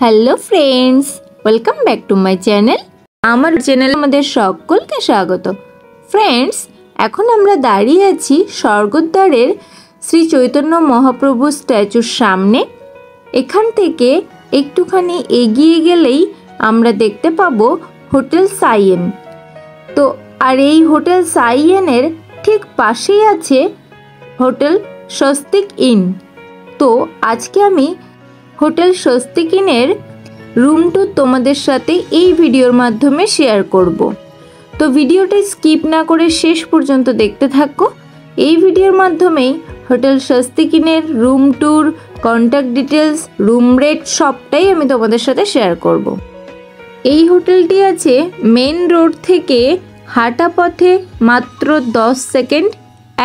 Hello friends, welcome back to my channel. আমার চ্যানেলে আমাদের সকলকে স্বাগত। ফ্রেন্ডস, এখন আমরা দাঁড়িয়ে আছি স্বর্গদ্বারের শ্রী চৈতন্য মহাপ্রভু স্ট্যাচুর সামনে। এখান থেকে একটুখানি এগিয়ে গেলেই আমরা দেখতে পাবো হোটেল সাইয়েন। তো আর এই হোটেল সাইয়েনের ঠিক পাশেই আছে হোটেল স্বস্তিক ইন। তো আজকে আমি হোটেল স্বস্তিক ইনের রুম ট্যুর তোমাদের সাথে এই ভিডিওর মাধ্যমে শেয়ার করব। তো ভিডিওটা স্কিপ না করে শেষ পর্যন্ত দেখতে থাকো। এই ভিডিওর মাধ্যমেই হোটেল স্বস্তিক ইনের room tour, contact details, room rate সবটাই আমি তোমাদের সাথে শেয়ার করব। এই হোটেলটি আছে মেন রোড থেকে হাঁটা পথে মাত্র 10 সেকেন্ড,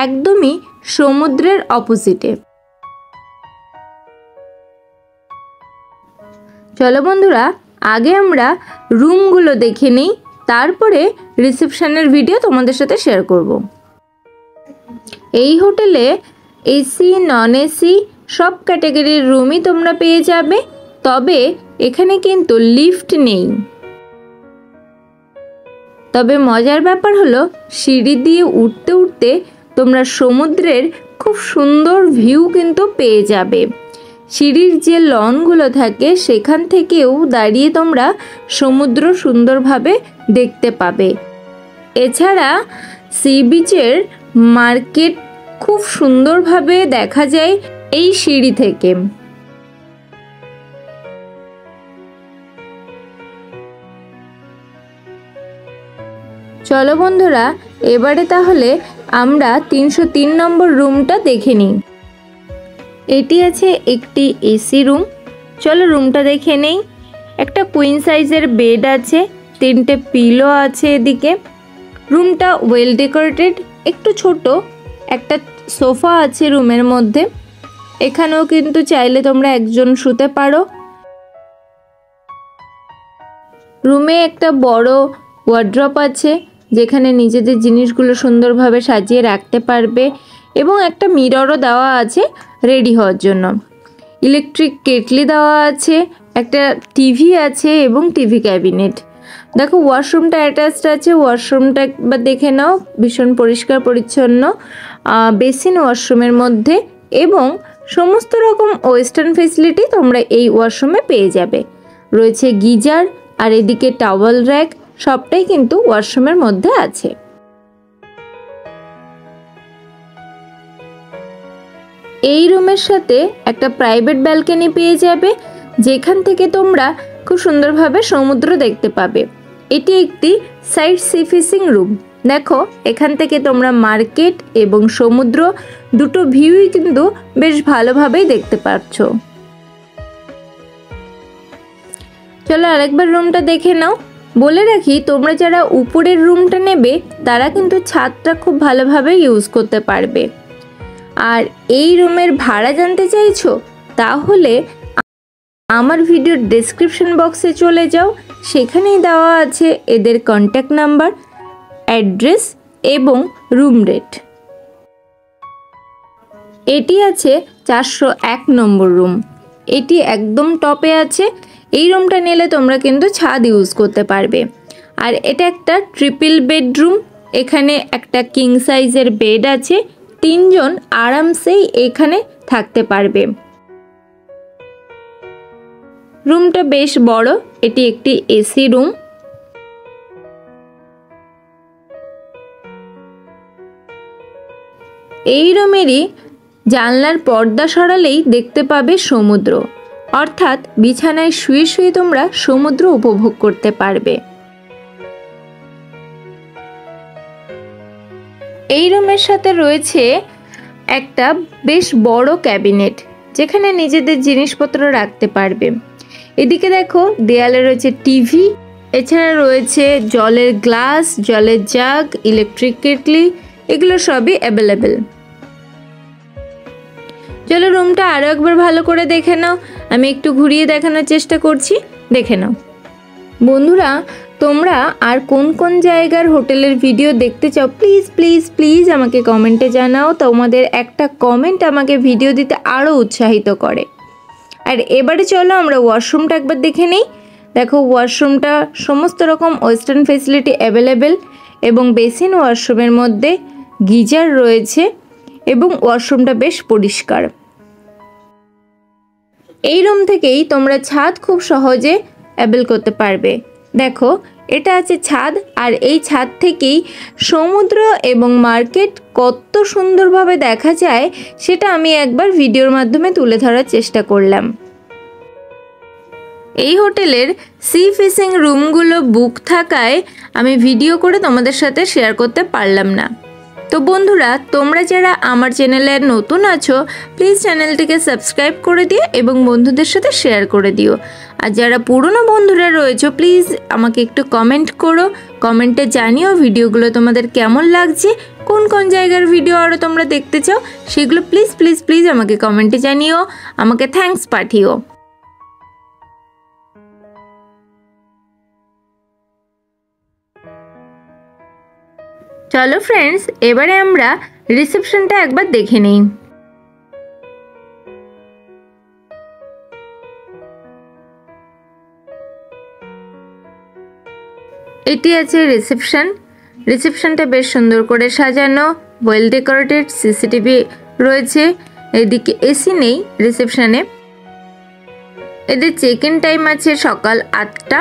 একদমই সমুদ্রের অপোজিটে। চলো বন্ধুরা, আগে আমরা রুমগুলো দেখে নিই, তারপরে রিসেপশনের ভিডিও তোমাদের সাথে শেয়ার করব। এই হোটেলে এসি, নন এসি সব ক্যাটাগরির রুমই তোমরা পেয়ে যাবে, তবে এখানে কিন্তু লিফট নেই। তবে মজার ব্যাপার হলো সিঁড়ি দিয়ে উঠতে উঠতে তোমরা সমুদ্রের খুব সুন্দর ভিউ কিন্তু পেয়ে যাবে। সিঁড়ির যে লনগুলো থাকে সেখান থেকেও দাঁড়িয়ে তোমরা সমুদ্র সুন্দরভাবে দেখতে পাবে। এছাড়া সি বিচের মার্কেট খুব সুন্দরভাবে দেখা যায় এই সিঁড়ি থেকে। চলো বন্ধুরা, এবারে তাহলে আমরা 303 নম্বর রুমটা দেখে নিই। এটি আছে একটি এসি রুম। চলো রুমটা দেখে নেই। একটা কুইন সাইজের বেড আছে, 3টে পিলো আছে এদিকে। রুমটা ওয়েল ডেকোরেটেড, একটু ছোট। একটা সোফা আছে রুমের মধ্যে, এখানেও কিন্তু চাইলে তোমরা একজন শুতে পারো। রুমে একটা বড় ওয়ার্ড্রপ আছে, যেখানে নিজেদের জিনিসগুলো সুন্দরভাবে সাজিয়ে রাখতে পারবে, এবং একটা মিররও দেওয়া আছে রেডি হওয়ার জন্য। ইলেকট্রিক কেটলি দেওয়া আছে, একটা টিভি আছে এবং টিভি ক্যাবিনেট। দেখো ওয়াশরুমটা অ্যাটাচড আছে, ওয়াশরুমটা একবার দেখে নাও, ভীষণ পরিষ্কার পরিচ্ছন্ন। বেসিন ওয়াশরুমের মধ্যে, এবং সমস্ত রকম ওয়েস্টার্ন ফেসিলিটি তোমরা এই ওয়াশরুমে পেয়ে যাবে। রয়েছে গিজার, আর এদিকে টাওয়েল র্যাক, সবটাই কিন্তু ওয়াশরুমের মধ্যে আছে। এই রুমের সাথে একটা প্রাইভেট ব্যালকনি পেয়ে যাবে, যেখান থেকে তোমরা খুব সুন্দরভাবে সমুদ্র দেখতে পাবে। এটি একটি সাইড সি ফেসিং রুম। দেখো এখান থেকে তোমরা মার্কেট এবং সমুদ্র দুটো ভিউই কিন্তু বেশ ভালোভাবেই দেখতে পাচ্ছ। চলো আরেকবার রুমটা দেখে নাও। বলে রাখি, তোমরা যারা উপরের রুমটা নেবে তারা কিন্তু ছাদটা খুব ভালোভাবে ইউজ করতে পারবে। আর এই রুমের ভাড়া জানতে চাইছো, তাহলে আমার ভিডিওর ডেসক্রিপশন বক্সে চলে যাও, সেখানেই দেওয়া আছে এদের কন্ট্যাক্ট নাম্বার, অ্যাড্রেস এবং রুম রেট। এটি আছে 401 নম্বর রুম। এটি একদম টপে আছে। এই রুমটা নিলে তোমরা কিন্তু ছাদ ইউজ করতে পারবে। আর এটা একটা ট্রিপল বেডরুম। এখানে একটা কিং সাইজের বেড আছে, 3 জন আরামসেই এখানে থাকতে পারবে। রুমটা বেশ বড়। এটি একটি এসি রুম। এই রুমেরই জানলার পর্দা সরালেই দেখতে পাবে সমুদ্র, অর্থাৎ বিছানায় শুয়ে শুয়ে তোমরা সমুদ্র উপভোগ করতে পারবে। এই রুমের সাথে রয়েছে একটা বেশ বড় ক্যাবিনেট, যেখানে নিজেদের জিনিসপত্র রাখতে পারবে। এদিকে দেখো দেয়ালে রয়েছে টিভি, এছাড়া রয়েছে জলের গ্লাস, জলের জাগ, ইলেকট্রিক কেটলি, এগুলো সবই অ্যাভেলেবেল। চলো রুমটা আরও একবার ভালো করে দেখে নাও। আমি একটু ঘুরিয়ে দেখানোর চেষ্টা করছি, দেখে নাও। বন্ধুরা, তোমরা আর কোন কোন জায়গার হোটেলের ভিডিও দেখতে চাও প্লিজ প্লিজ প্লিজ আমাকে কমেন্টে জানাও। তোমাদের একটা কমেন্ট আমাকে ভিডিও দিতে আরও উৎসাহিত করে। আর এবারে চলো আমরা ওয়াশরুমটা একবার দেখে নিই। দেখো ওয়াশরুমটা সমস্ত রকম ওয়েস্টার্ন ফেসিলিটি অ্যাভেলেবেল এবং বেসিন ওয়াশরুমের মধ্যে গিজার রয়েছে এবং ওয়াশরুমটা বেশ পরিষ্কার। এই রুম থেকেই তোমরা ছাদ খুব সহজে অ্যাভেল করতে পারবে। দেখো এটা আছে ছাদ, আর এই ছাদ থেকেই সমুদ্র এবং মার্কেট কত সুন্দরভাবে দেখা যায় সেটা আমি একবার ভিডিওর মাধ্যমে তুলে ধরার চেষ্টা করলাম। এই হোটেলের সি ফেসিং রুমগুলো বুক থাকায় আমি ভিডিও করে তোমাদের সাথে শেয়ার করতে পারলাম না। তো বন্ধুরা, তোমরা যারা আমার চ্যানেলে নতুন আছো প্লিজ চ্যানেলটিকে সাবস্ক্রাইব করে দিও এবং বন্ধুদের সাথে শেয়ার করে দিও। আর যারা পুরনো বন্ধুরা রয়েছো প্লিজ আমাকে একটু কমেন্ট করো, কমেন্টে জানিও ভিডিওগুলো তোমাদের কেমন লাগছে, কোন কোন জায়গার ভিডিও আরও তোমরা দেখতে চাও সেগুলো প্লিজ প্লিজ প্লিজ আমাকে কমেন্টে জানিও, আমাকে থ্যাঙ্কস পাঠিও। চলো ফ্রেন্ডস, এবারে আমরা রিসেপশনটা একবার দেখে নিই। এটি আছে রিসেপশন। রিসেপশনটা বেশ সুন্দর করে সাজানো, ওয়েল ডেকোরেটেড, সিসিটিভি রয়েছে। এদিকে এসি নেই রিসেপশনে। এদের চেক ইন টাইম আছে সকাল 8টা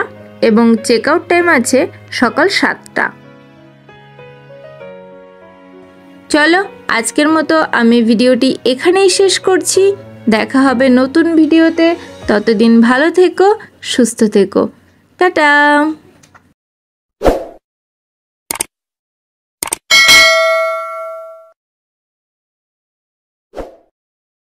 এবং চেক আউট টাইম আছে সকাল 7টা। চলো আজকের মতো আমি ভিডিওটি এখানেই শেষ করছি। দেখা হবে নতুন ভিডিওতে, ততদিন ভালো থেকো, সুস্থ থেকো, টাটা।